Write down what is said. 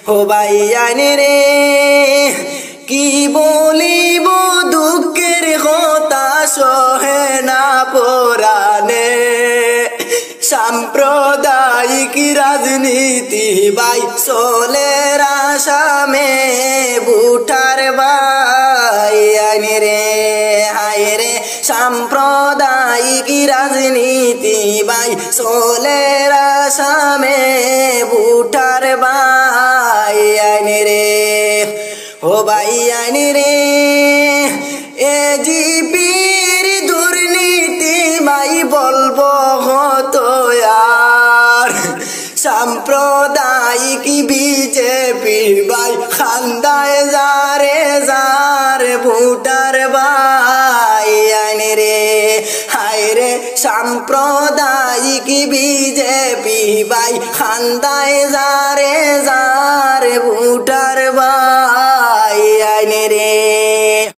ও ভাই আইনে রে কি বলিব দুঃখের কথা সহে না পরানে সাম্প্রদায়িক রাজনীতি ভাই চলে আসামে বুঠার ভাই আইনে রে হায় রে সাম্প্রদায়িক রাজনীতি ভাই চলে আসামে বুঠার ভাই আইনে রে ও ভাই আইনে রে এ জিপির দুর্নীতি ভাই বলবো হতো আর সাম্প্রদায়িক বিজেপি ভাই খান্দায় যারে যার ভোটার ভাই আইনে রে হায় রে সাম্প্রদায়িক বিজেপি ভাই খান্দায় যারে যার ভোটার ভাই আইনে রে।